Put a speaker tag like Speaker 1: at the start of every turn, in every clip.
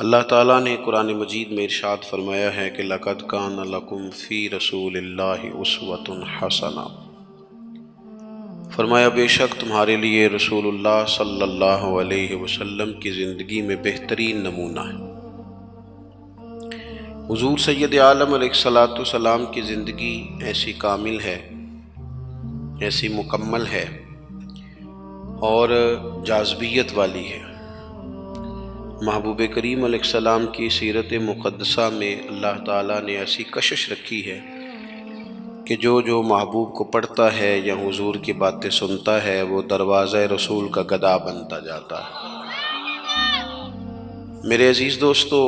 Speaker 1: اللہ تعالیٰ نے قرآن مجید میں ارشاد فرمایا ہے کہ لَقَدْ كَانَ لَكُمْ فِي رَسُولِ اللَّهِ أُسْوَةٌ حَسَنَةٌ، فرمایا بے شک تمہارے لیے رسول اللہ صلی اللہ علیہ وسلم کی زندگی میں بہترین نمونہ ہے۔ حضور سید عالم علیہ الصلوۃ والسلام کی زندگی ایسی کامل ہے، ایسی مکمل ہے اور جاذبیت والی ہے۔ محبوب کریم علیہ السلام کی سیرت مقدسہ میں اللہ تعالیٰ نے ایسی کشش رکھی ہے کہ جو محبوب کو پڑھتا ہے یا حضور کی باتیں سنتا ہے وہ دروازہ رسول کا گدا بنتا جاتا ہے۔ میرے عزیز دوستو،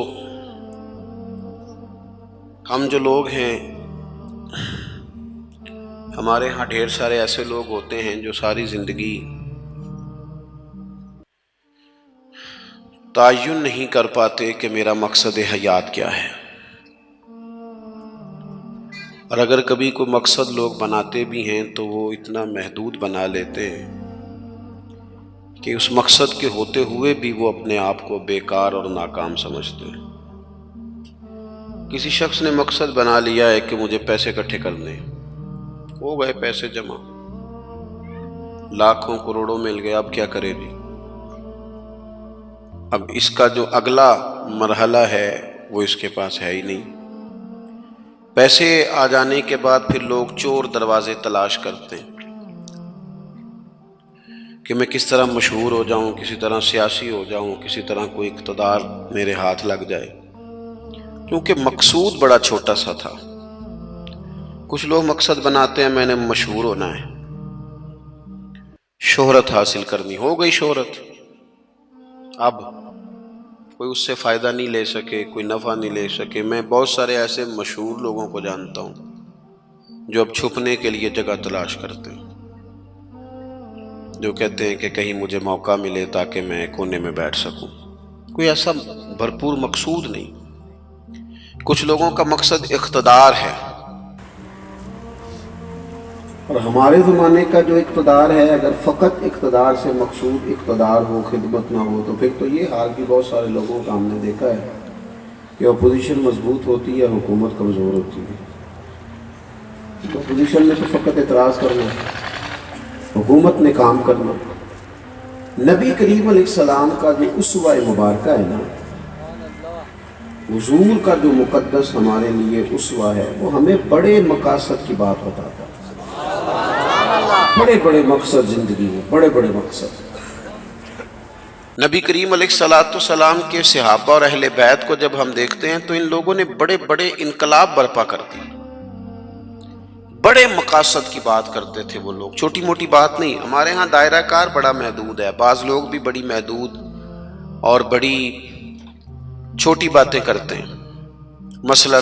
Speaker 1: ہم جو لوگ ہیں، ہمارے ہاں ڈھیر سارے ایسے لوگ ہوتے ہیں جو ساری زندگی تعین نہیں کر پاتے کہ میرا مقصد حیات کیا ہے، اور اگر کبھی کوئی مقصد لوگ بناتے بھی ہیں تو وہ اتنا محدود بنا لیتے ہیں کہ اس مقصد کے ہوتے ہوئے بھی وہ اپنے آپ کو بیکار اور ناکام سمجھتے ہیں۔ کسی شخص نے مقصد بنا لیا ہے کہ مجھے پیسے اکٹھے کرنے، ہو گئے پیسے جمع، لاکھوں کروڑوں مل گئے، اب کیا کرے جی؟ اب اس کا جو اگلا مرحلہ ہے وہ اس کے پاس ہے ہی نہیں۔ پیسے آ جانے کے بعد پھر لوگ چور دروازے تلاش کرتے ہیں کہ میں کس طرح مشہور ہو جاؤں، کسی طرح سیاسی ہو جاؤں، کسی طرح کوئی اقتدار میرے ہاتھ لگ جائے، کیونکہ مقصود بڑا چھوٹا سا تھا۔ کچھ لوگ مقصد بناتے ہیں میں نے مشہور ہونا ہے، شہرت حاصل کرنی، ہو گئی شہرت، اب کوئی اس سے فائدہ نہیں لے سکے، کوئی نفع نہیں لے سکے۔ میں بہت سارے ایسے مشہور لوگوں کو جانتا ہوں جو اب چھپنے کے لیے جگہ تلاش کرتے ہیں، جو کہتے ہیں کہ کہیں مجھے موقع ملے تاکہ میں کونے میں بیٹھ سکوں۔ کوئی ایسا بھرپور مقصود نہیں۔ کچھ لوگوں کا مقصد اقتدار ہے، اور ہمارے زمانے کا جو اقتدار ہے، اگر فقط اقتدار سے مقصود اقتدار ہو، خدمت نہ ہو، تو پھر تو یہ حال بھی بہت سارے لوگوں کا ہم نے دیکھا ہے کہ اپوزیشن مضبوط ہوتی ہے، حکومت کمزور ہوتی ہے۔ تو اپوزیشن میں تو فقط اعتراض کرنا، حکومت نے کام کرنا۔ نبی کریم علیہ السلام کا جو اسوہ مبارکہ ہے نا، حضور کا جو مقدس ہمارے لیے اسوہ ہے، وہ ہمیں بڑے مقاصد کی بات بتاتا ہے۔ بڑے بڑے مقصد زندگی میں، بڑے بڑے مقصد۔ نبی کریم علیہ الصلوۃ والسلام کے صحابہ اور اہل بیت کو جب ہم دیکھتے ہیں تو ان لوگوں نے بڑے بڑے انقلاب برپا کر دی، بڑے مقاصد کی بات کرتے تھے وہ لوگ، چھوٹی موٹی بات نہیں۔ ہمارے ہاں دائرہ کار بڑا محدود ہے، بعض لوگ بھی بڑی محدود اور بڑی چھوٹی باتیں کرتے ہیں۔ مثلا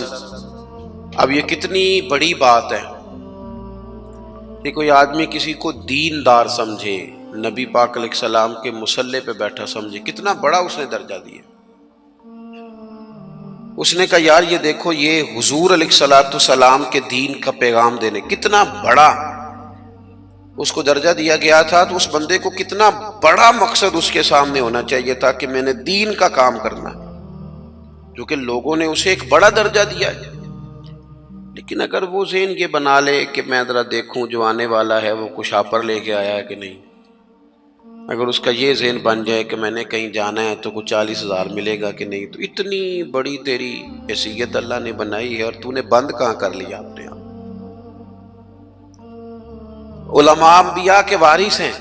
Speaker 1: اب یہ کتنی بڑی بات ہے کہ کوئی آدمی کسی کو دیندار سمجھے، نبی پاک علیہ السلام کے مصلی پہ بیٹھا سمجھے، کتنا بڑا اس نے درجہ دیا۔ اس نے کہا یار یہ دیکھو، یہ حضور علیہ الصلوۃ والسلام کے دین کا پیغام دینے، کتنا بڑا اس کو درجہ دیا گیا تھا، تو اس بندے کو کتنا بڑا مقصد اس کے سامنے ہونا چاہیے تھا کہ میں نے دین کا کام کرنا ہے، کیونکہ لوگوں نے اسے ایک بڑا درجہ دیا ہے۔ لیکن اگر وہ ذہن یہ بنا لے کہ میں ذرا دیکھوں جو آنے والا ہے وہ کشاپر لے کے آیا ہے کہ نہیں، اگر اس کا یہ ذہن بن جائے کہ میں نے کہیں جانا ہے تو کچھ 40,000 ملے گا کہ نہیں، تو اتنی بڑی تیری حیثیت اللہ نے بنائی ہے اور تو نے بند کہاں کر لیا اپنے آپ۔ علماء انبیاء کے وارث ہیں،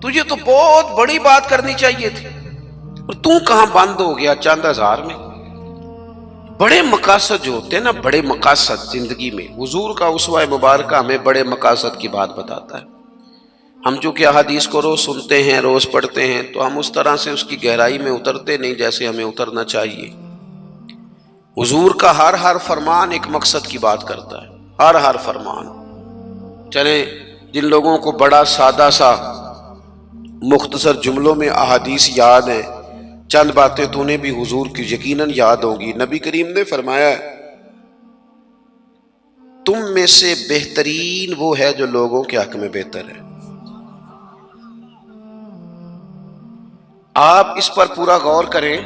Speaker 1: تجھے تو بہت بڑی بات کرنی چاہیے تھی، اور تو کہاں بند ہو گیا چند ہزار میں۔ بڑے مقاصد جو ہوتے ہیں نا، بڑے مقاصد زندگی میں، حضور کا اسوہ مبارکہ ہمیں بڑے مقاصد کی بات بتاتا ہے۔ ہم چونکہ احادیث کو روز سنتے ہیں، روز پڑھتے ہیں، تو ہم اس طرح سے اس کی گہرائی میں اترتے نہیں جیسے ہمیں اترنا چاہیے۔ حضور کا ہر فرمان ایک مقصد کی بات کرتا ہے، ہر فرمان۔ چلیں جن لوگوں کو بڑا سادہ سا مختصر جملوں میں احادیث یاد ہیں، چند باتیں تو نے بھی حضور کی یقیناً یاد ہوں گی۔ نبی کریم نے فرمایا تم میں سے بہترین وہ ہے جو لوگوں کے حق میں بہتر ہے۔ آپ اس پر پورا غور کریں،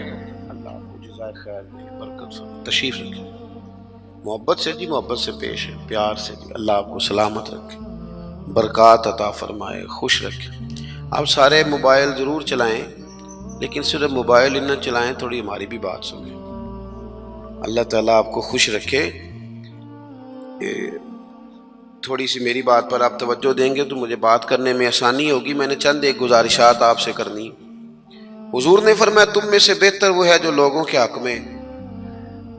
Speaker 1: خیر خیر برکت تشریف رکھیں. محبت سے جی، محبت سے پیش ہے، پیار سے جی. اللہ آپ کو سلامت رکھے، برکات عطا فرمائے، خوش رکھے. آپ سارے موبائل ضرور چلائیں لیکن صرف موبائل نہ چلائیں، تھوڑی ہماری بھی بات سنیں. اللہ تعالیٰ آپ کو خوش رکھے. تھوڑی سی میری بات پر آپ توجہ دیں گے تو مجھے بات کرنے میں آسانی ہوگی. میں نے چند ایک گزارشات آپ سے کرنی. حضور نے فرمایا تم میں سے بہتر وہ ہے جو لوگوں کے حق میں.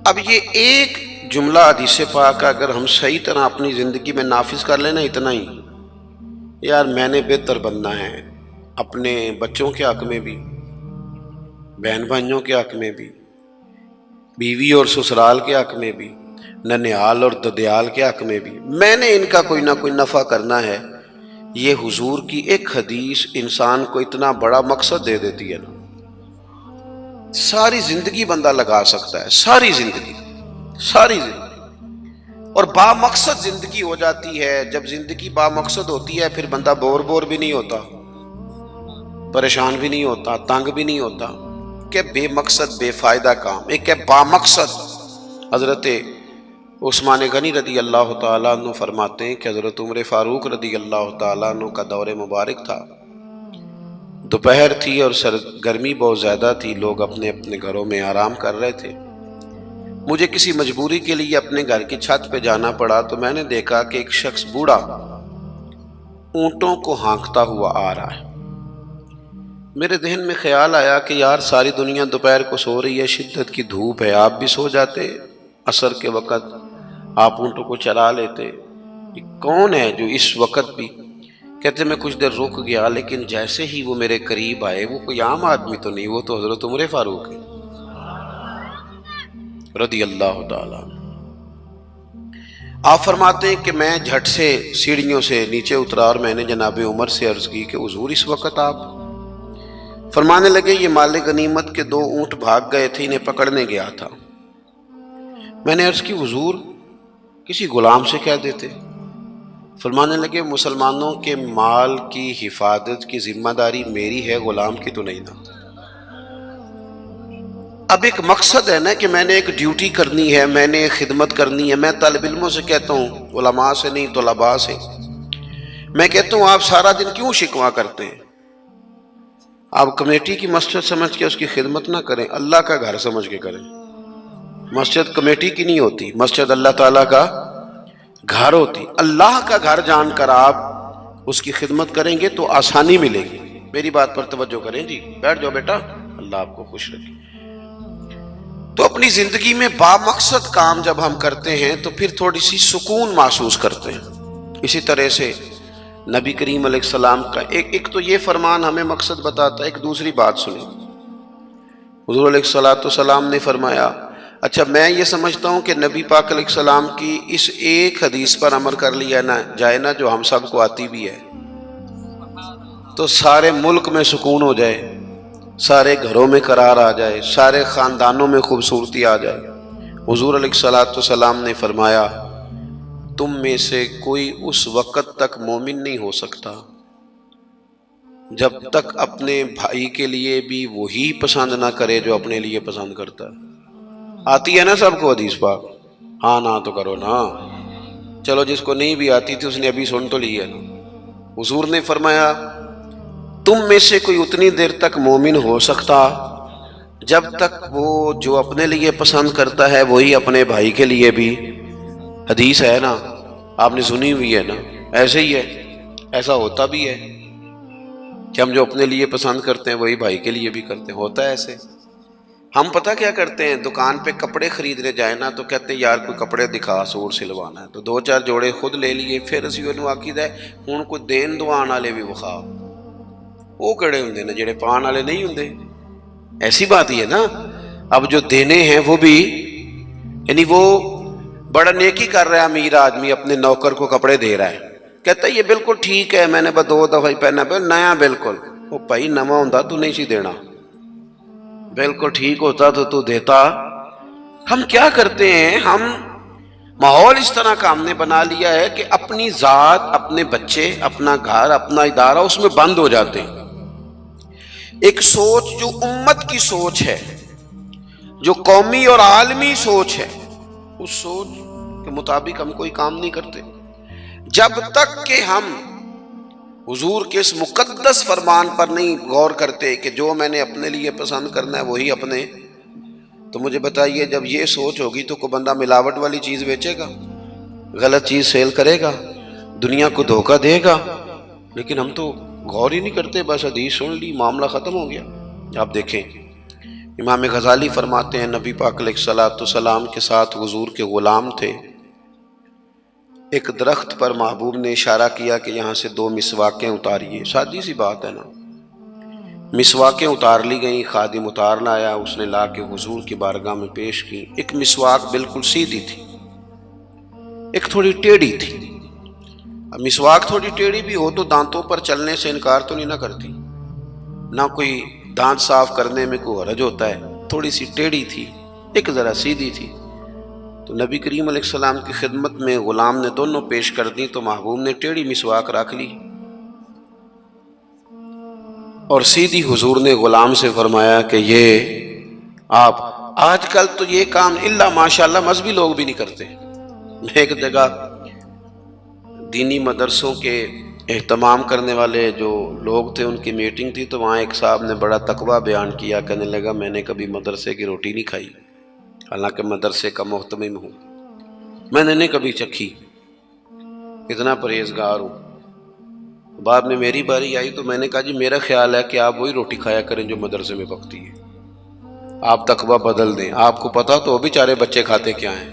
Speaker 1: اب یہ ایک جملہ حدیث پاک کا اگر ہم صحیح طرح اپنی زندگی میں نافذ کر لینا، اتنا ہی یار میں نے بہتر بننا ہے، اپنے بچوں کے حق میں بھی، بہن بھائیوں کے حق میں بھی، بیوی اور سسرال کے حق میں بھی، ننیال اور ددیال کے حق میں بھی میں نے ان کا کوئی نہ کوئی نفع کرنا ہے. یہ حضور کی ایک حدیث انسان کو اتنا بڑا مقصد دے دیتی ہے نا. ساری زندگی بندہ لگا سکتا ہے، ساری زندگی اور با مقصد زندگی ہو جاتی ہے. جب زندگی با مقصد ہوتی ہے پھر بندہ بور بھی نہیں ہوتا، پریشان بھی نہیں ہوتا، تنگ بھی نہیں ہوتا کہ بے مقصد بے فائدہ کام. ایک ہے با مقصد. حضرت عثمان غنی رضی اللہ تعالیٰ عنہ فرماتے ہیں کہ حضرت عمر فاروق رضی اللہ تعالیٰ عنہ کا دور مبارک تھا. دوپہر تھی اور گرمی بہت زیادہ تھی، لوگ اپنے اپنے گھروں میں آرام کر رہے تھے. مجھے کسی مجبوری کے لیے اپنے گھر کی چھت پہ جانا پڑا تو میں نے دیکھا کہ ایک شخص بوڑھا اونٹوں کو ہانکتا ہوا آ رہا ہے. میرے ذہن میں خیال آیا کہ یار ساری دنیا دوپہر کو سو رہی ہے، شدت کی دھوپ ہے، آپ بھی سو جاتے، عصر کے وقت آپ اونٹوں کو چلا لیتے. کون ہے جو اس وقت بھی؟ کہتے میں کچھ دیر رک گیا لیکن جیسے ہی وہ میرے قریب آئے، وہ کوئی عام آدمی تو نہیں، وہ تو حضرت عمر فاروق ہے رضی اللہ تعالیٰ. آپ فرماتے ہیں کہ میں جھٹ سے سیڑھیوں سے نیچے اترا اور میں نے جناب عمر سے عرض کی کہ حضور اس وقت آپ؟ فرمانے لگے یہ مال غنیمت کے 2 اونٹ بھاگ گئے تھے، انہیں پکڑنے گیا تھا. میں نے عرض کی حضور کسی غلام سے کہہ دیتے. فرمانے لگے مسلمانوں کے مال کی حفاظت کی ذمہ داری میری ہے، غلام کی تو نہیں نا. اب ایک مقصد ہے نا کہ میں نے ایک ڈیوٹی کرنی ہے، میں نے ایک خدمت کرنی ہے. میں طالب علموں سے کہتا ہوں، علماء سے نہیں، طلباء سے میں کہتا ہوں آپ سارا دن کیوں شکوا کرتے ہیں؟ آپ کمیٹی کی مسجد سمجھ کے اس کی خدمت نہ کریں، اللہ کا گھر سمجھ کے کریں. مسجد کمیٹی کی نہیں ہوتی، مسجد اللہ تعالیٰ کا گھر ہوتی. اللہ کا گھر جان کر آپ اس کی خدمت کریں گے تو آسانی ملے گی. میری بات پر توجہ کریں جی. بیٹھ جاؤ بیٹا، اللہ آپ کو خوش رکھے. تو اپنی زندگی میں با مقصد کام جب ہم کرتے ہیں تو پھر تھوڑی سی سکون محسوس کرتے ہیں. اسی طرح سے نبی کریم علیہ السلام کا ایک تو یہ فرمان ہمیں مقصد بتاتا ہے. ایک دوسری بات سنیں، حضور علیہ السلام نے فرمایا، اچھا میں یہ سمجھتا ہوں کہ نبی پاک علیہ السلام کی اس ایک حدیث پر عمل کر لیا نہ جائے نا، جو ہم سب کو آتی بھی ہے، تو سارے ملک میں سکون ہو جائے، سارے گھروں میں قرار آ جائے، سارے خاندانوں میں خوبصورتی آ جائے. حضور علیہ السلام نے فرمایا تم میں سے کوئی اس وقت تک مومن نہیں ہو سکتا جب تک اپنے بھائی کے لیے بھی وہی پسند نہ کرے جو اپنے لیے پسند کرتا ہے. آتی ہے نا سب کو حدیث پاک؟ ہاں نہ تو کرو نا. چلو جس کو نہیں بھی آتی تھی اس نے ابھی سن تو لی ہے نا. حضور نے فرمایا تم میں سے کوئی اتنی دیر تک مومن ہو سکتا جب تک وہ جو اپنے لیے پسند کرتا ہے وہی اپنے بھائی کے لیے بھی. حدیث ہے نا، آپ نے سنی ہوئی ہے نا. ایسے ہی ہے، ایسا ہوتا بھی ہے کہ ہم جو اپنے لیے پسند کرتے ہیں وہی بھائی کے لیے بھی کرتے ہیں. ہوتا ہے ایسے. ہم پتہ کیا کرتے ہیں، دکان پہ کپڑے خریدنے جائیں نا تو کہتے ہیں یار کوئی کپڑے دکھا، سوٹ سلوانا ہے، تو 2-4 جوڑے خود لے لیے. پھر اسی انہوں آکید ہے ہوں کوئی دین دوان والے بھی وکھا. وہ کڑے ہوں نا جڑے پان والے نہیں ہوں. ایسی بات ہی ہے نا. اب جو دینے ہیں وہ بھی، یعنی وہ بڑا نیکی کر رہا ہے امیر آدمی، اپنے نوکر کو کپڑے دے رہا ہے، کہتا ہے یہ بالکل ٹھیک ہے، میں نے بس 2 دفعہ ہی پہنا، نیا بالکل. وہ بھائی نواں ہوتا تو نہیں سی دینا، بالکل ٹھیک ہوتا تو دیتا. ہم کیا کرتے ہیں، ہم ماحول اس طرح کا ہم نے بنا لیا ہے کہ اپنی ذات، اپنے بچے، اپنا گھر، اپنا ادارہ اس میں بند ہو جاتے ہیں. ایک سوچ جو امت کی سوچ ہے، جو قومی اور عالمی سوچ ہے اس سوچ کے مطابق ہم کوئی کام نہیں کرتے جب تک کہ ہم حضور کے اس مقدس فرمان پر نہیں غور کرتے کہ جو میں نے اپنے لیے پسند کرنا ہے وہی اپنے. تو مجھے بتائیے جب یہ سوچ ہوگی تو کوئی بندہ ملاوٹ والی چیز بیچے گا, غلط چیز سیل کرے گا, دنیا کو دھوکہ دے گا؟ لیکن ہم تو غور ہی نہیں کرتے, بس حدیث سن لی معاملہ ختم ہو گیا. آپ دیکھیں امام غزالی فرماتے ہیں نبی پاک علیہ الصلوۃ والسلام کے ساتھ حضور کے غلام تھے. ایک درخت پر محبوب نے اشارہ کیا کہ یہاں سے 2 مسواکیں اتاریے. سادی سی بات ہے نا, مسواکیں اتار لی گئیں, خادم اتار لایا, اس نے لا کے حضور کی بارگاہ میں پیش کی. ایک مسواک بالکل سیدھی تھی, ایک تھوڑی ٹیڑھی تھی. اب مسواک تھوڑی ٹیڑھی بھی ہو تو دانتوں پر چلنے سے انکار تو نہیں نہ کرتی, نہ کوئی دانت صاف کرنے میں کوئی حرج ہوتا ہے. تھوڑی سی ٹیڑھی تھی, ایک ذرا سیدھی تھی. تو نبی کریم علیہ السلام کی خدمت میں غلام نے دونوں پیش کر دی تو محبوب نے ٹیڑھی مسواک رکھ لی اور سیدھی. حضور نے غلام سے فرمایا کہ یہ آپ, آج کل تو یہ کام الا ماشاءاللہ مذہبی لوگ بھی نہیں کرتے. ایک جگہ دینی مدرسوں کے اہتمام کرنے والے جو لوگ تھے ان کی میٹنگ تھی, تو وہاں ایک صاحب نے بڑا تقویٰ بیان کیا, کہنے لگا میں نے کبھی مدرسے کی روٹی نہیں کھائی, حالانکہ مدرسے کا محتمم ہوں, میں نے نہیں کبھی چکھی, اتنا پرہیزگار ہوں. بعد میں میری باری آئی تو میں نے کہا جی میرا خیال ہے کہ آپ وہی روٹی کھایا کریں جو مدرسے میں پکتی ہے, آپ تقویٰ بدل دیں. آپ کو پتا تو بیچارے بچے کھاتے کیا ہیں.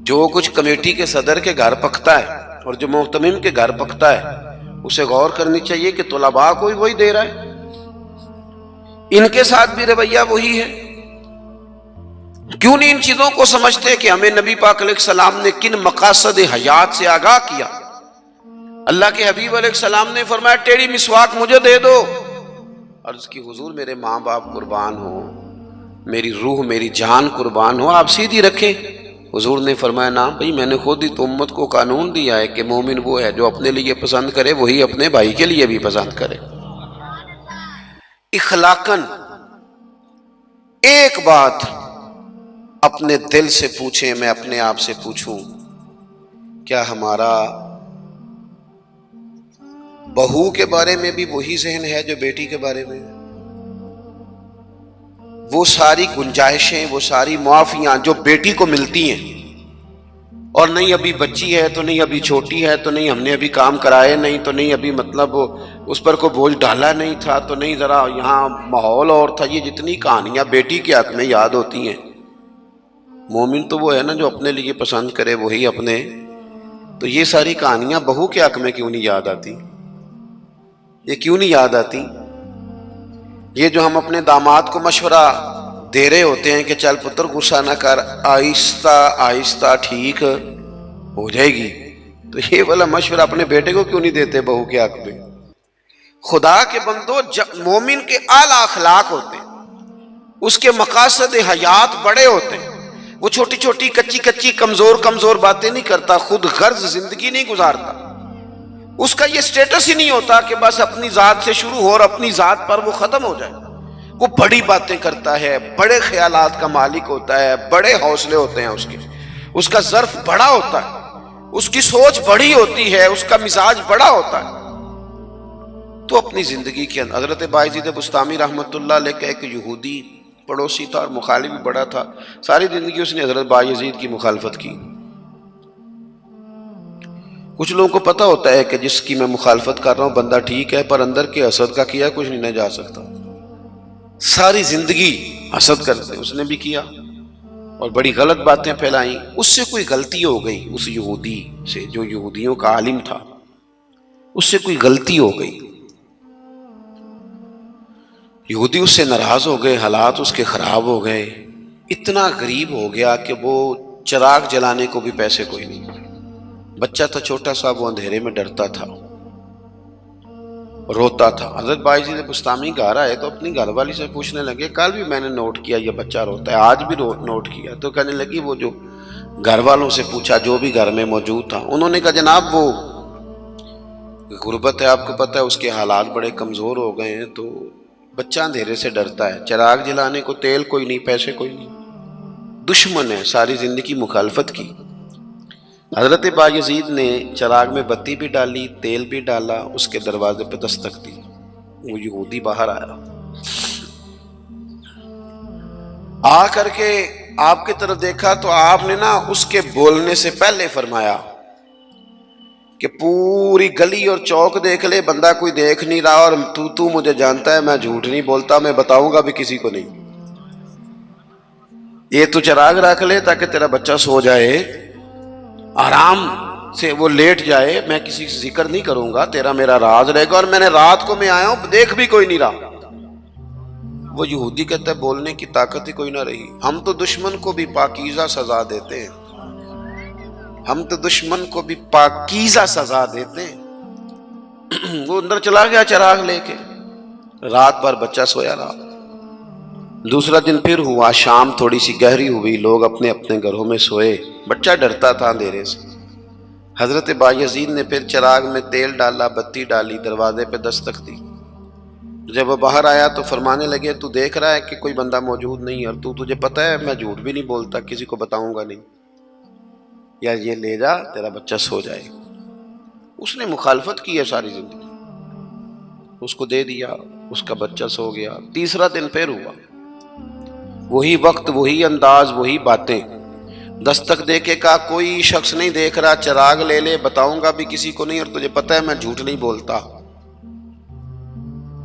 Speaker 1: جو کچھ کمیٹی کے صدر کے گھر پکتا ہے اور جو محتمم کے گھر پکتا ہے اسے غور کرنی چاہیے کہ طلباء کو وہی دے رہا ہے, ان کے ساتھ بھی رویہ وہی ہے. کیوں نہیں ان چیزوں کو سمجھتے کہ ہمیں نبی پاک علیہ السلام نے کن مقاصد حیات سے آگاہ کیا. اللہ کے حبیب علیہ السلام نے فرمایا ٹیڑھی مسواک مجھے دے دو. عرض کی حضور میرے ماں باپ قربان ہو, میری روح میری جان قربان ہو, آپ سیدھی رکھیں. حضور نے فرمایا نا بھائی, میں نے خود ہی تو امت کو قانون دیا ہے کہ مومن وہ ہے جو اپنے لیے پسند کرے وہی اپنے بھائی کے لیے بھی پسند کرے. اخلاقاً ایک بات اپنے دل سے پوچھیں, میں اپنے آپ سے پوچھوں, کیا ہمارا بہو کے بارے میں بھی وہی ذہن ہے جو بیٹی کے بارے میں؟ وہ ساری گنجائشیں, وہ ساری معافیاں جو بیٹی کو ملتی ہیں, اور نہیں ابھی بچی ہے تو نہیں ابھی چھوٹی ہے تو نہیں ہم نے ابھی کام کرائے نہیں تو نہیں ابھی مطلب اس پر کوئی بوجھ ڈالا نہیں تھا تو نہیں ذرا یہاں ماحول اور تھا, یہ جتنی کہانیاں بیٹی کے حق میں یاد ہوتی ہیں. مومن تو وہ ہے نا جو اپنے لیے پسند کرے وہی اپنے. تو یہ ساری کہانیاں بہو کے حق میں کیوں نہیں یاد آتی؟ یہ کیوں نہیں یاد آتی؟ یہ جو ہم اپنے داماد کو مشورہ دے رہے ہوتے ہیں کہ چل پتر غصہ نہ کر, آہستہ آہستہ ٹھیک ہو جائے گی, تو یہ والا مشورہ اپنے بیٹے کو کیوں نہیں دیتے بہو کے حق میں؟ خدا کے بندو, جب مومن کے اعلیٰ اخلاق ہوتے ہیں, اس کے مقاصد حیات بڑے ہوتے ہیں, وہ چھوٹی چھوٹی کچی کچی کمزور باتیں نہیں کرتا, خود غرض زندگی نہیں گزارتا. اس کا یہ سٹیٹس ہی نہیں ہوتا کہ بس اپنی ذات سے شروع ہو اور اپنی ذات پر وہ ختم ہو جائے. وہ بڑی باتیں کرتا ہے, بڑے خیالات کا مالک ہوتا ہے, بڑے حوصلے ہوتے ہیں اس کے, اس کا ظرف بڑا ہوتا ہے, اس کی سوچ بڑی ہوتی ہے, اس کا مزاج بڑا ہوتا ہے. تو اپنی زندگی کے اندر حضرت بایزید بستامی رحمۃ اللہ علیہ کا ایک یہودی پڑوسی تھا اور مخالف بھی بڑا تھا. ساری زندگی اس نے حضرت بایزید کی مخالفت کی. کچھ لوگوں کو پتہ ہوتا ہے کہ جس کی میں مخالفت کر رہا ہوں بندہ ٹھیک ہے, پر اندر کے حسد کا کیا کچھ نہیں نہ جا سکتا. ساری زندگی حسد کرتے اس نے بھی کیا اور بڑی غلط باتیں پھیلائیں. اس سے کوئی غلطی ہو گئی, اس یہودی سے جو یہودیوں کا عالم تھا, اس سے کوئی غلطی ہو گئی. یہودی اس سے ناراض ہو گئے, حالات اس کے خراب ہو گئے, اتنا غریب ہو گیا کہ وہ چراغ جلانے کو بھی پیسے کوئی نہیں. بچہ تھا چھوٹا سا, وہ اندھیرے میں ڈرتا تھا, روتا تھا. حضرت بایزید بستامی گھر آئے تو اپنی گھر والی سے پوچھنے لگے, کل بھی میں نے نوٹ کیا یہ بچہ روتا ہے, آج بھی نوٹ کیا. تو کہنے لگی, وہ جو گھر والوں سے پوچھا جو بھی گھر میں موجود تھا, انہوں نے کہا جناب وہ غربت ہے, آپ کو پتہ ہے اس کے حالات بڑے کمزور ہو گئے ہیں, تو بچہ اندھیرے سے ڈرتا ہے، چراغ جلانے کو تیل کوئی نہیں، پیسے کوئی نہیں، دشمن ہے، ساری زندگی مخالفت کی۔ حضرت بایزید نے چراغ میں بتی بھی ڈالی، تیل بھی ڈالا، اس کے دروازے پہ دستک دی، وہ یہودی باہر آیا، آ کر کے آپ کی طرف دیکھا تو آپ نے نا اس کے بولنے سے پہلے فرمایا کہ پوری گلی اور چوک دیکھ لے، بندہ کوئی دیکھ نہیں رہا، اور تو مجھے جانتا ہے میں جھوٹ نہیں بولتا، میں بتاؤں گا بھی کسی کو نہیں، یہ تو چراغ رکھ لے تاکہ تیرا بچہ سو جائے، آرام سے وہ لیٹ جائے، میں کسی سے ذکر نہیں کروں گا، تیرا میرا راز رہے گا، اور میں نے رات کو میں آیا ہوں دیکھ بھی کوئی نہیں رہا۔ وہ یہودی کہتا ہے بولنے کی طاقت ہی کوئی نہ رہی، ہم تو دشمن کو بھی پاکیزہ سزا دیتے ہیں، ہم تو دشمن کو بھی پاکیزہ سزا دیتے ہیں۔ وہ اندر چلا گیا چراغ لے کے، رات بھر بچہ سویا رہا۔ دوسرا دن پھر ہوا، شام تھوڑی سی گہری ہوئی، لوگ اپنے اپنے گھروں میں سوئے، بچہ ڈرتا تھا اندھیرے سے۔ حضرت بایزید نے پھر چراغ میں تیل ڈالا، بتی ڈالی، دروازے پہ دستک دی۔ جب وہ باہر آیا تو فرمانے لگے تو دیکھ رہا ہے کہ کوئی بندہ موجود نہیں، اور تجھے پتہ ہے میں جھوٹ بھی نہیں بولتا، کسی کو بتاؤں گا نہیں، یا یہ لے جا تیرا بچہ سو جائے۔ اس نے مخالفت کی ہے ساری زندگی، اس کو دے دیا، اس کا بچہ سو گیا۔ تیسرا دن پھر ہوا، وہی وقت، وہی انداز، وہی باتیں، دستک دے کے کہا کوئی شخص نہیں دیکھ رہا، چراغ لے لے، بتاؤں گا بھی کسی کو نہیں، اور تجھے پتہ ہے میں جھوٹ نہیں بولتا۔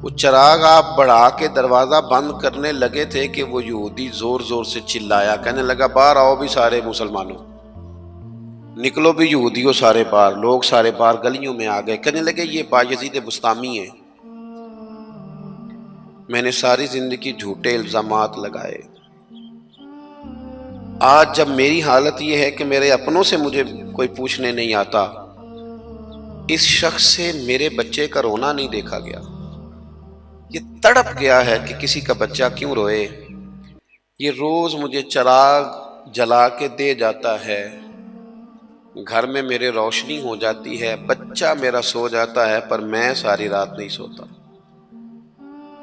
Speaker 1: وہ چراغ آپ بڑھا کے دروازہ بند کرنے لگے تھے کہ وہ یہودی زور زور سے چلایا، کہنے لگا باہر آؤ بھی سارے مسلمانوں، نکلو بھی یہودیوں سارے باہر۔ لوگ سارے باہر گلیوں میں آ گئے، کہنے لگے یہ بایزید بسطامی ہے، میں نے ساری زندگی جھوٹے الزامات لگائے، آج جب میری حالت یہ ہے کہ میرے اپنوں سے مجھے کوئی پوچھنے نہیں آتا، اس شخص سے میرے بچے کا رونا نہیں دیکھا گیا، یہ تڑپ گیا ہے کہ کسی کا بچہ کیوں روئے، یہ روز مجھے چراغ جلا کے دے جاتا ہے، گھر میں میرے روشنی ہو جاتی ہے، بچہ میرا سو جاتا ہے، پر میں ساری رات نہیں سوتا۔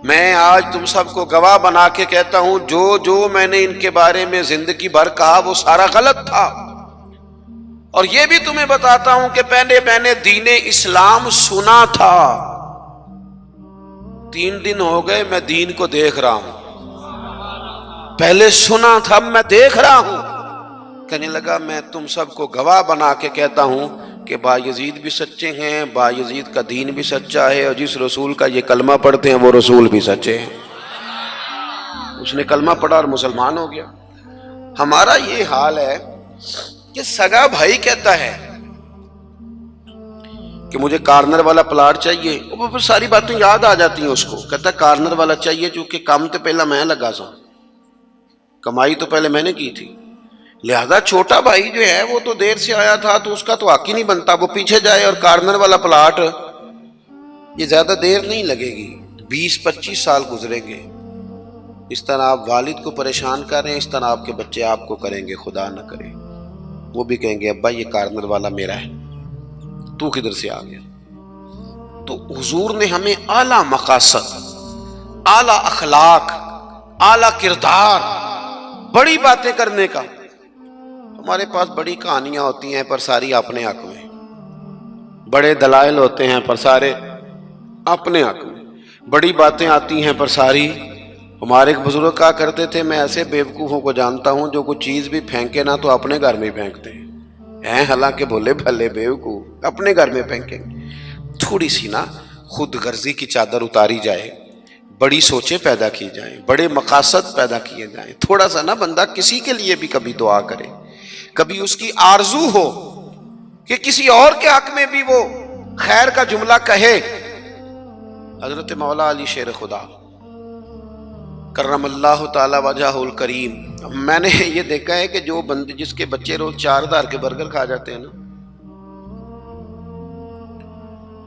Speaker 1: میں آج تم سب کو گواہ بنا کے کہتا ہوں، جو میں نے ان کے بارے میں زندگی بھر کہا وہ سارا غلط تھا، اور یہ بھی تمہیں بتاتا ہوں کہ پہلے میں نے دین اسلام سنا تھا، 3 دن ہو گئے میں دین کو دیکھ رہا ہوں، پہلے سنا تھا میں دیکھ رہا ہوں۔ کہنے لگا میں تم سب کو گواہ بنا کے کہتا ہوں کہ بایزید بھی سچے ہیں، بایزید کا دین بھی سچا ہے، اور جس رسول کا یہ کلمہ پڑھتے ہیں وہ رسول بھی سچے ہیں۔ اس نے کلمہ پڑھا اور مسلمان ہو گیا۔ ہمارا یہ حال ہے کہ سگا بھائی کہتا ہے کہ مجھے کارنر والا پلاٹ چاہیے، وہ پھر ساری باتیں یاد آ جاتی ہیں اس کو، کہتا ہے کارنر والا چاہیے، چونکہ کام تو پہلا میں لگا سا، کمائی تو پہلے میں نے کی تھی، لہذا چھوٹا بھائی جو ہے وہ تو دیر سے آیا تھا تو اس کا تو حق ہی نہیں بنتا، وہ پیچھے جائے، اور کارنر والا پلاٹ یہ زیادہ دیر نہیں لگے گی، 20-25 سال گزریں گے، اس طرح آپ والد کو پریشان کر رہے ہیں، اس طرح آپ کے بچے آپ کو کریں گے، خدا نہ کرے، وہ بھی کہیں گے ابا یہ کارنر والا میرا ہے، تو کدھر سے آ گیا۔ تو حضور نے ہمیں اعلیٰ مقاصد، اعلیٰ اخلاق، اعلیٰ کردار، بڑی باتیں کرنے کا، ہمارے پاس بڑی کہانیاں ہوتی ہیں پر ساری اپنے حق میں، بڑے دلائل ہوتے ہیں پر سارے اپنے حق میں، بڑی باتیں آتی ہیں پر ساری، ہمارے ایک بزرگ کہا کرتے تھے میں ایسے بیوقوفوں کو جانتا ہوں جو کوئی چیز بھی پھینکے نا تو اپنے گھر میں پھینکتے ہیں، حالانکہ بھولے بھلے بیوقوف اپنے گھر میں پھینکیں۔ تھوڑی سی نا خود غرضی کی چادر اتاری جائے، بڑی سوچیں پیدا کی جائیں، بڑے مقاصد پیدا کیے جائیں، تھوڑا سا نا بندہ کسی کے لیے بھی کبھی دعا کرے، کبھی اس کی آرزو ہو کہ کسی اور کے حق میں بھی وہ خیر کا جملہ کہے۔ حضرت مولا علی شیر خدا کرم اللہ تعالی وجہ الکریم، میں نے یہ دیکھا ہے کہ جو بندے جس کے بچے روز 4,000 کے برگر کھا جاتے ہیں نا،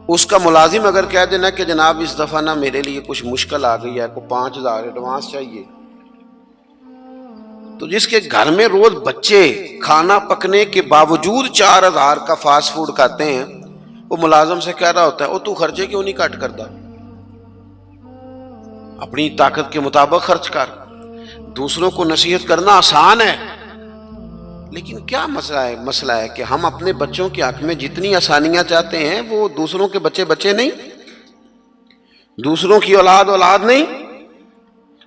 Speaker 1: اس کا ملازم اگر کہہ دینا کہ جناب اس دفعہ نا میرے لیے کچھ مشکل آ گئی ہے، کو 5,000 ایڈوانس چاہیے، تو جس کے گھر میں روز بچے کھانا پکنے کے باوجود 4,000 کا فاسٹ فوڈ کھاتے ہیں، وہ ملازم سے کہہ رہا ہوتا ہے او تو خرچے کیوں نہیں کٹ کرتا، اپنی طاقت کے مطابق خرچ کر. دوسروں کو نصیحت کرنا آسان ہے، لیکن کیا مسئلہ ہے کہ ہم اپنے بچوں کے حق میں جتنی آسانیاں چاہتے ہیں وہ دوسروں کے بچے نہیں، دوسروں کی اولاد نہیں.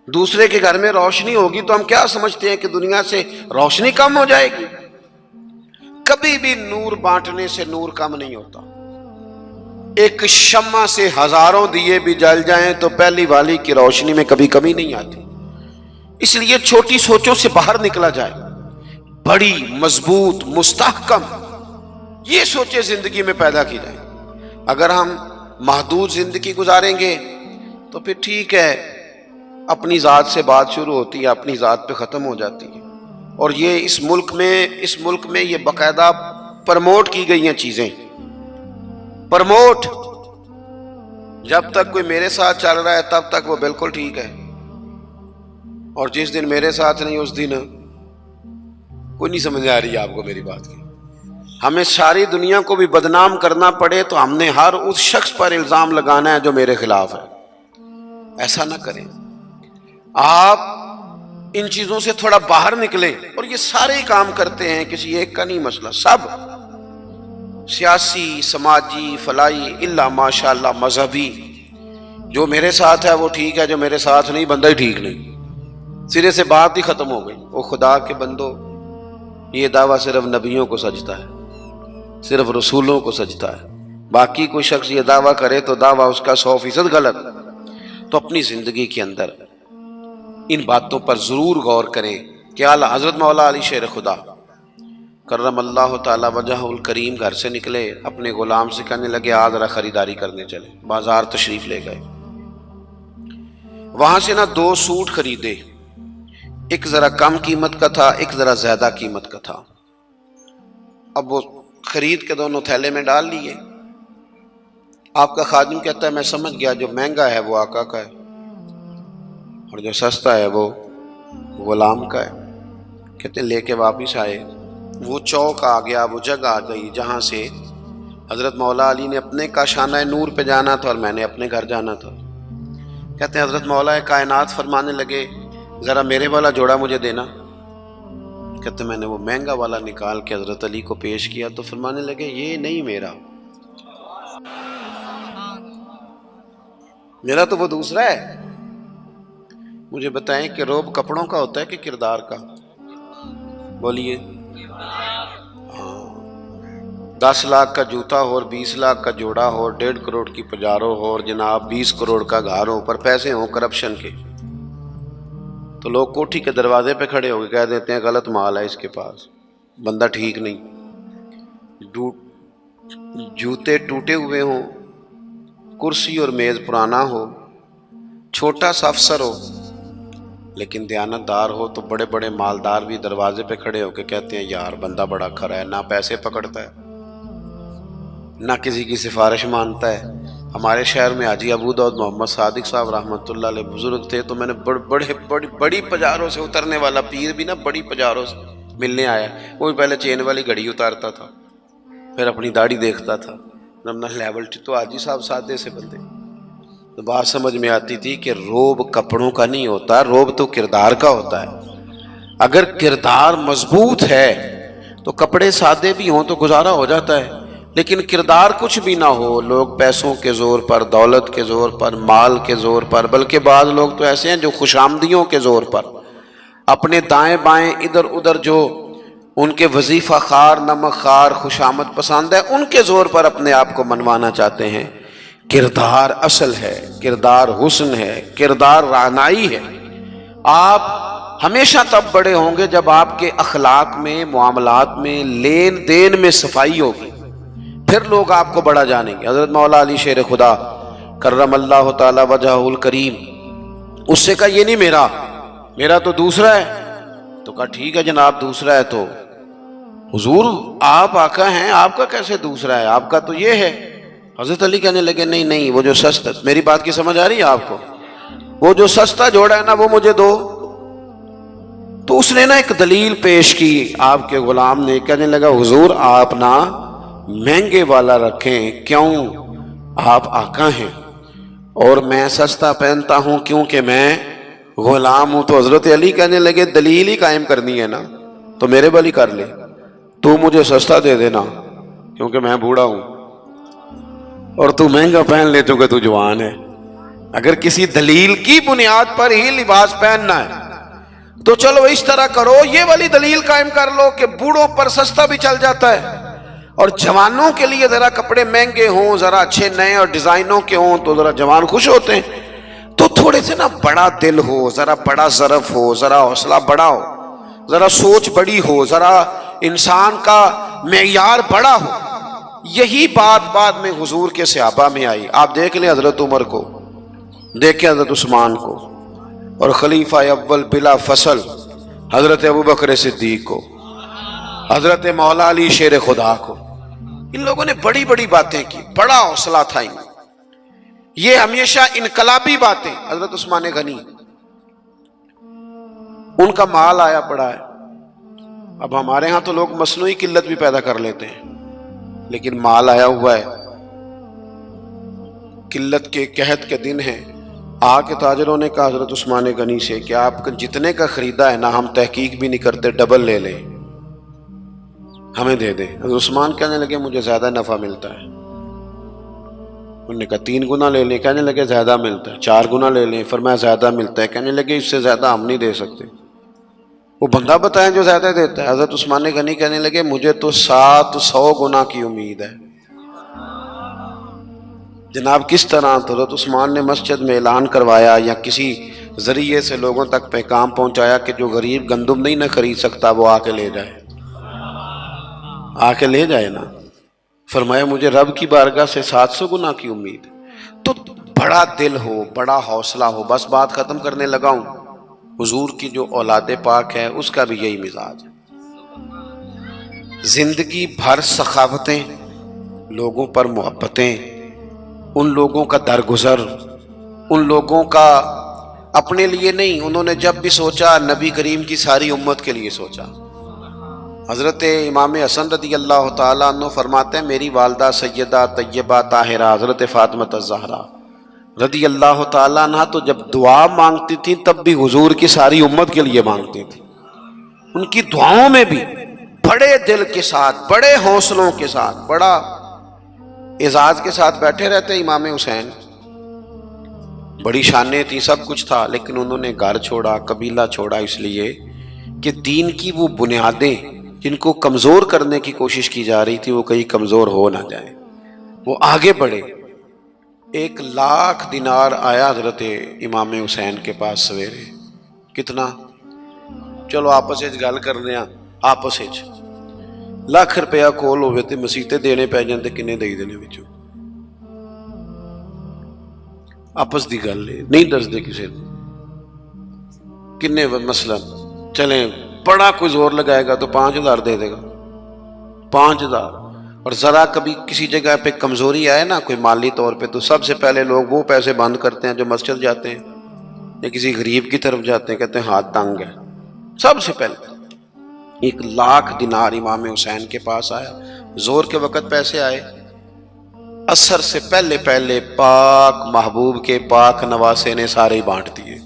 Speaker 1: دوسرے کے گھر میں روشنی ہوگی تو ہم کیا سمجھتے ہیں کہ دنیا سے روشنی کم ہو جائے گی؟ کبھی بھی نور بانٹنے سے نور کم نہیں ہوتا. ایک شمع سے ہزاروں دیے بھی جل جائیں تو پہلی والی کی روشنی میں کبھی کمی نہیں آتی. اس لیے چھوٹی سوچوں سے باہر نکلا جائے، بڑی مضبوط مستحکم یہ سوچیں زندگی میں پیدا کی جائیں. اگر ہم محدود زندگی گزاریں گے تو پھر ٹھیک ہے، اپنی ذات سے بات شروع ہوتی ہے، اپنی ذات پہ ختم ہو جاتی ہے. اور یہ اس ملک میں یہ باقاعدہ پرموٹ کی گئی ہیں چیزیں. پرموٹ، جب تک کوئی میرے ساتھ چل رہا ہے تب تک وہ بالکل ٹھیک ہے، اور جس دن میرے ساتھ نہیں اس دن کوئی نہیں سمجھ آ رہی ہے آپ کو میری بات کی. ہمیں ساری دنیا کو بھی بدنام کرنا پڑے تو ہم نے ہر اس شخص پر الزام لگانا ہے جو میرے خلاف ہے. ایسا نہ کریں. آپ ان چیزوں سے تھوڑا باہر نکلیں. اور یہ سارے کام کرتے ہیں، کسی ایک کا نہیں مسئلہ، سب سیاسی، سماجی، فلاحی، الا ماشاء اللہ مذہبی. جو میرے ساتھ ہے وہ ٹھیک ہے، جو میرے ساتھ نہیں بندہ ہی ٹھیک نہیں. سرے سے بات ہی ختم ہو گئی. وہ خدا کے بندو، یہ دعویٰ صرف نبیوں کو سجتا ہے، صرف رسولوں کو سجتا ہے. باقی کوئی شخص یہ دعویٰ کرے تو دعویٰ اس کا 100% غلط. تو اپنی زندگی کے اندر ان باتوں پر ضرور غور کریں کہ اعلیٰ حضرت مولا علی شیر خدا کرم اللہ تعالی وجہ الکریم گھر سے نکلے، اپنے غلام سے کہنے لگے آج ذرا خریداری کرنے چلے. بازار تشریف لے گئے. وہاں سے 2 سوٹ خریدے، ایک ذرا کم قیمت کا تھا، ایک ذرا زیادہ قیمت کا تھا. اب وہ خرید کے دونوں تھیلے میں ڈال لیے. آپ کا خادم کہتا ہے میں سمجھ گیا، جو مہنگا ہے وہ آقا کا ہے اور جو سستا ہے وہ غلام کا ہے. کہتے ہیں لے کے واپس آئے. وہ چوک آ گیا، وہ جگہ آ گئی جہاں سے حضرت مولا علی نے اپنے کاشانہ نور پہ جانا تھا اور میں نے اپنے گھر جانا تھا. کہتے ہیں حضرت مولا کائنات فرمانے لگے ذرا میرے والا جوڑا مجھے دینا. کہتے ہیں میں نے وہ مہنگا والا نکال کے حضرت علی کو پیش کیا تو فرمانے لگے یہ نہیں میرا تو وہ دوسرا ہے. مجھے بتائیں کہ روب کپڑوں کا ہوتا ہے کہ کردار کا؟ بولیے. 10 لاکھ کا جوتا ہو اور 20 لاکھ کا جوڑا ہو، 1.5 کروڑ کی پجارو ہو اور جناب 20 کروڑ کا گھر ہو، پر پیسے ہوں کرپشن کے، تو لوگ کوٹھی کے دروازے پہ کھڑے ہو کے کہہ دیتے ہیں غلط مال ہے اس کے پاس، بندہ ٹھیک نہیں. جوتے ٹوٹے ہوئے ہوں، کرسی اور میز پرانا ہو، چھوٹا سا افسر ہو لیکن دیانتدار ہو، تو بڑے بڑے مالدار بھی دروازے پہ کھڑے ہو کے کہتے ہیں یار بندہ بڑا کھرا ہے، نہ پیسے پکڑتا ہے نہ کسی کی سفارش مانتا ہے. ہمارے شہر میں حاجی ابو داؤد محمد صادق صاحب رحمۃ اللہ علیہ بزرگ تھے، تو میں نے بڑی پجاروں سے اترنے والا پیر بھی بڑی پجاروں سے ملنے آیا. وہ بھی پہلے چین والی گھڑی اتارتا تھا، پھر اپنی داڑھی دیکھتا تھا، نمنا لیول. تو حاجی صاحب سادے سے بندے. تو بات سمجھ میں آتی تھی کہ روب کپڑوں کا نہیں ہوتا، روب تو کردار کا ہوتا ہے. اگر کردار مضبوط ہے تو کپڑے سادے بھی ہوں تو گزارا ہو جاتا ہے، لیکن کردار کچھ بھی نہ ہو، لوگ پیسوں کے زور پر، دولت کے زور پر، مال کے زور پر، بلکہ بعض لوگ تو ایسے ہیں جو خوشامدیوں کے زور پر اپنے دائیں بائیں ادھر ادھر جو ان کے وظیفہ خار، نمک خار، خوشامد پسند ہے، ان کے زور پر اپنے آپ کو منوانا چاہتے ہیں. کردار اصل ہے، کردار حسن ہے، کردار رعنائی ہے. آپ ہمیشہ تب بڑے ہوں گے جب آپ کے اخلاق میں، معاملات میں، لین دین میں صفائی ہوگی، پھر لوگ آپ کو بڑا جانیں گے. حضرت مولا علی شیر خدا کرم اللہ تعالی وجہ الکریم، اس سے کہا یہ نہیں میرا تو دوسرا ہے. تو کہا ٹھیک ہے جناب دوسرا ہے تو حضور آپ آقا ہیں، آپ کا کیسے دوسرا ہے، آپ کا تو یہ ہے. حضرت علی کہنے لگے نہیں وہ جو سستا، میری بات کی سمجھ آ رہی ہے آپ کو، وہ جو سستا جوڑا ہے نا وہ مجھے دو. تو اس نے ایک دلیل پیش کی آپ کے غلام نے. کہنے لگا حضور آپ مہنگے والا رکھیں، کیوں؟ آپ آقا ہیں. اور میں سستا پہنتا ہوں کیونکہ میں غلام ہوں. تو حضرت علی کہنے لگے دلیل ہی قائم کرنی ہے نا تو میرے بل ہی کر لے, تو مجھے سستا دے دینا کیونکہ میں بوڑھا ہوں, اور تو مہنگا پہن لے چونکہ تو جوان ہے. اگر کسی دلیل کی بنیاد پر ہی لباس پہننا ہے تو چلو اس طرح کرو, یہ والی دلیل قائم کر لو کہ بوڑھوں پر سستا بھی چل جاتا ہے اور جوانوں کے لیے ذرا کپڑے مہنگے ہوں, ذرا اچھے نئے اور ڈیزائنوں کے ہوں تو ذرا جوان خوش ہوتے ہیں. تو تھوڑے سے نا بڑا دل ہو, ذرا بڑا ظرف ہو, ذرا حوصلہ بڑا ہو, ذرا سوچ بڑی ہو, ذرا انسان کا معیار بڑا ہو. یہی بات بعد میں حضور کے صحابہ میں آئی. آپ دیکھ لیں حضرت عمر کو, دیکھیں حضرت عثمان کو, اور خلیفہ اول بلا فصل حضرت ابوبکر صدیق کو, حضرت مولا علی شیر خدا کو. ان لوگوں نے بڑی بڑی باتیں کی, بڑا حوصلہ تھا ان میں. یہ ہمیشہ انقلابی باتیں. حضرت عثمان غنی, ان کا مال آیا پڑا ہے. اب ہمارے ہاں تو لوگ مصنوعی قلت بھی پیدا کر لیتے ہیں, لیکن مال آیا ہوا ہے, قلت کے قحط کے دن ہیں. آ کے تاجروں نے کہا حضرت عثمان غنی سے کہ آپ جتنے کا خریدا ہے نا ہم تحقیق بھی نہیں کرتے, ڈبل لے لیں, ہمیں دے دیں. حضرت عثمان کہنے لگے مجھے زیادہ نفع ملتا ہے. انہوں نے کہا 3 گنا لے لیں. کہنے لگے زیادہ ملتا ہے. 4 گنا لے لیں. فرمایا زیادہ ملتا ہے. کہنے لگے اس سے زیادہ ہم نہیں دے سکتے. وہ بندہ بتائیں جو زیادہ دیتا ہے. حضرت عثمان غنی کہنے لگے مجھے تو 700 گنا کی امید ہے. جناب کس طرح؟ تو حضرت عثمان نے مسجد میں اعلان کروایا یا کسی ذریعے سے لوگوں تک پیغام پہنچایا کہ جو غریب گندم نہیں نہ خرید سکتا وہ آ کے لے جائے, آ کے لے جائے نا. فرمایا مجھے رب کی بارگاہ سے 700 گنا کی امید. تو بڑا دل ہو, بڑا حوصلہ ہو. بس بات ختم کرنے لگا ہوں. حضور کی جو اولاد پاک ہے اس کا بھی یہی مزاج ہے. زندگی بھر سخاوتیں, لوگوں پر محبتیں, ان لوگوں کا درگزر, ان لوگوں کا اپنے لیے نہیں. انہوں نے جب بھی سوچا نبی کریم کی ساری امت کے لیے سوچا. حضرت امام حسن رضی اللہ تعالیٰ عنہ فرماتے ہیں میری والدہ سیدہ طیبہ طاہرہ حضرت فاطمہ الزہرا رضی اللہ تعالیٰ عنہ تو جب دعا مانگتی تھی تب بھی حضور کی ساری امت کے لیے مانگتی تھی. ان کی دعاؤں میں بھی بڑے دل کے ساتھ, بڑے حوصلوں کے ساتھ, بڑا اعزاز کے ساتھ بیٹھے رہتے. امام حسین بڑی شانیں تھی, سب کچھ تھا, لیکن انہوں نے گھر چھوڑا, قبیلہ چھوڑا, اس لیے کہ دین کی وہ بنیادیں جن کو کمزور کرنے کی کوشش کی جا رہی تھی وہ کہیں کمزور ہو نہ جائیں. وہ آگے بڑھے. 1,00,000 دینار آیا حضرت امام حسین کے پاس سویرے. کتنا؟ چلو آپس گل کرنے, آپس 1,00,000 روپیہ کول ہوئے تے مسیتے دینے پی جاندے, کنے دئی دینے وچوں آپس دی گل نہیں دسدے کسے کنے. مثلا چلیں بڑا کوئی زور لگائے گا تو 5,000 دے دے گا, 5,000. اور ذرا کبھی کسی جگہ پہ کمزوری آئے نا کوئی مالی طور پہ تو سب سے پہلے لوگ وہ پیسے بند کرتے ہیں جو مسجد جاتے ہیں یا کسی غریب کی طرف جاتے ہیں, کہتے ہیں ہاتھ تنگ ہے. سب سے پہلے 1,00,000 دینار امام حسین کے پاس آیا. زور کے وقت پیسے آئے, عصر سے پہلے پہلے پاک محبوب کے پاک نواسے نے سارے بانٹ دیے,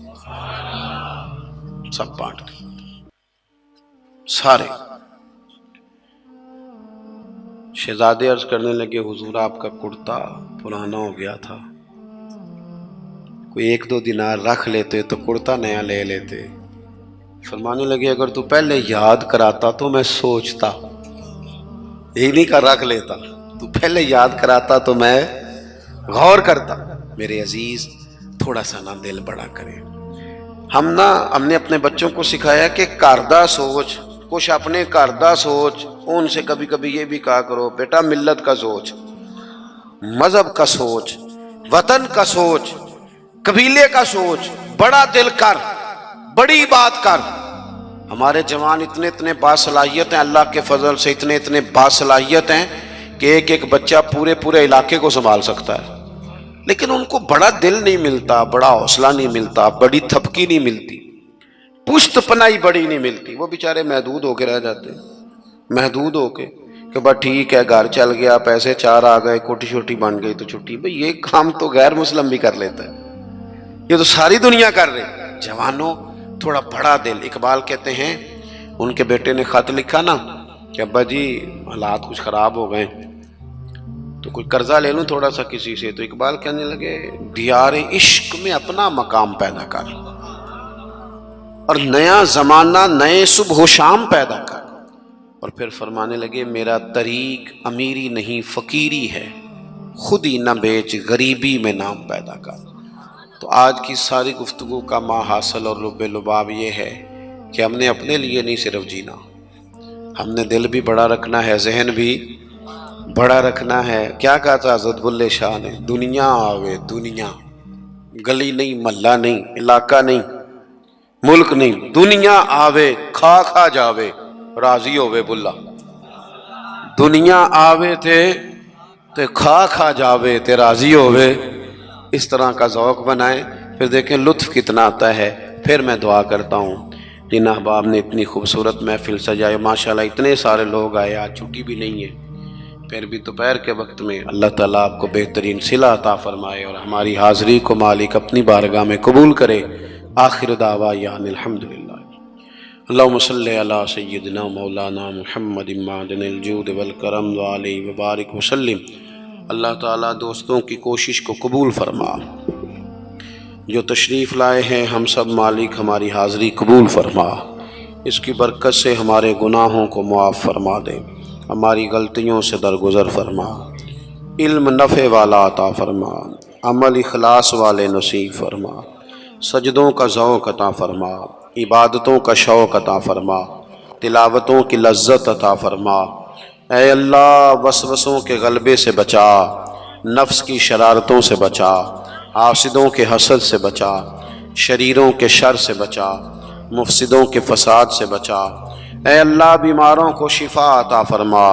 Speaker 1: سب بانٹ دیے سارے. شہزادے عرض کرنے لگے حضور آپ کا کرتا پرانا ہو گیا تھا, کوئی 1-2 دینار رکھ لیتے تو کرتا نیا لے لیتے. فرمانے لگے اگر تو پہلے یاد کراتا تو میں سوچتا, یہی نہیں کر رکھ لیتا, تو پہلے یاد کراتا تو میں غور کرتا. میرے عزیز تھوڑا سا نا دل بڑا کرے. ہم نے اپنے بچوں کو سکھایا کہ کردہ سوچ, کچھ اپنے کردہ سوچ. ان سے کبھی کبھی یہ بھی کہا کرو بیٹا ملت کا سوچ, مذہب کا سوچ, وطن کا سوچ, قبیلے کا سوچ, بڑا دل کر, بڑی بات کر. ہمارے جوان اتنے باصلاحیت ہیں, اللہ کے فضل سے اتنے باصلاحیت ہیں کہ ایک بچہ پورے علاقے کو سنبھال سکتا ہے, لیکن ان کو بڑا دل نہیں ملتا, بڑا حوصلہ نہیں ملتا, بڑی تھپکی نہیں ملتی, پشت پناہی بڑی نہیں ملتی. وہ بیچارے محدود ہو کے رہ جاتے ہیں, محدود ہو کے. کہ بس ٹھیک ہے گھر چل گیا، پیسے 4 آ گئے، کوٹھی چھوٹی بن گئی تو چھٹی. بھئی یہ کام تو غیر مسلم بھی کر لیتا ہے، یہ تو ساری دنیا کر رہی. جوانوں تھوڑا بڑا دل. اقبال کہتے ہیں ان کے بیٹے نے خط لکھا نا کہ ابا جی حالات کچھ خراب ہو گئے تو کوئی قرضہ لے لوں تھوڑا سا کسی سے. تو اقبال کہنے لگے دیار عشق میں اپنا مقام پیدا کر اور نیا زمانہ نئے صبح و شام پیدا کر. اور پھر فرمانے لگے میرا طریق امیری نہیں فقیری ہے، خود ہی نہ بیچ غریبی میں نام پیدا کر. تو آج کی ساری گفتگو کا ماحصل اور لب لباب یہ ہے کہ ہم نے اپنے لیے نہیں صرف جینا، ہم نے دل بھی بڑا رکھنا ہے، ذہن بھی بڑا رکھنا ہے. کیا کہا تھا حضرت بلے شاہ نے؟ دنیا آوے دنیا، گلی نہیں، محلہ نہیں، علاقہ نہیں، ملک نہیں، دنیا آوے کھا کھا جاوے راضی ہووے بلا. دنیا آوے تے کھا کھا جاوے تے راضی ہووے. اس طرح کا ذوق بنائیں، پھر دیکھیں لطف کتنا آتا ہے. پھر میں دعا کرتا ہوں جن احباب نے اتنی خوبصورت محفل سجائے، ماشاءاللہ اتنے سارے لوگ آئے، آج چھٹی بھی نہیں ہے، پھر بھی دوپہر کے وقت میں اللہ تعالیٰ آپ کو بہترین صلہ عطا فرمائے اور ہماری حاضری کو مالک اپنی بارگاہ میں قبول کرے. آخر دعوانا الحمدللہ. اللہم صلی علی سیدنا مولانا محمد معدن الجود والکرم وعلیہ وبارک وسلم. اللہ تعالیٰ دوستوں کی کوشش کو قبول فرما. جو تشریف لائے ہیں ہم سب مالک ہماری حاضری قبول فرما. اس کی برکت سے ہمارے گناہوں کو معاف فرما دے، ہماری غلطیوں سے درگزر فرما، علم نفع والا عطا فرما، عمل اخلاص والے نصیب فرما، سجدوں کا ذوق عطا فرما، عبادتوں کا شوق عطا فرما، تلاوتوں کی لذت عطا فرما. اے اللہ وسوسوں کے غلبے سے بچا، نفس کی شرارتوں سے بچا، حاسدوں کے حسد سے بچا، شریروں کے شر سے بچا، مفسدوں کے فساد سے بچا. اے اللہ بیماروں کو شفا عطا فرما،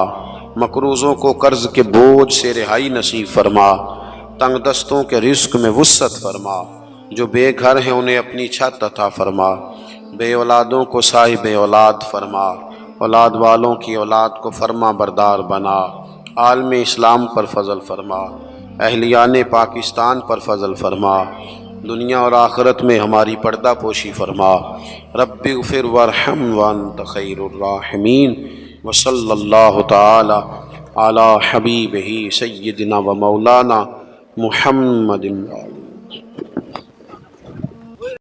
Speaker 1: مقروضوں کو قرض کے بوجھ سے رہائی نصیب فرما، تنگ دستوں کے رزق میں وسعت فرما، جو بے گھر ہیں انہیں اپنی چھت عطا فرما، بے اولادوں کو صاحب اولاد فرما، اولاد والوں کی اولاد کو فرما بردار بنا. عالم اسلام پر فضل فرما، اہلیان پاکستان پر فضل فرما، دنیا اور آخرت میں ہماری پردہ پوشی فرما. رب اغفر وارحم وانت خیر الراحمین. وصلی اللہ تعالی علی حبیبہ سیدنا و مولانا محمد.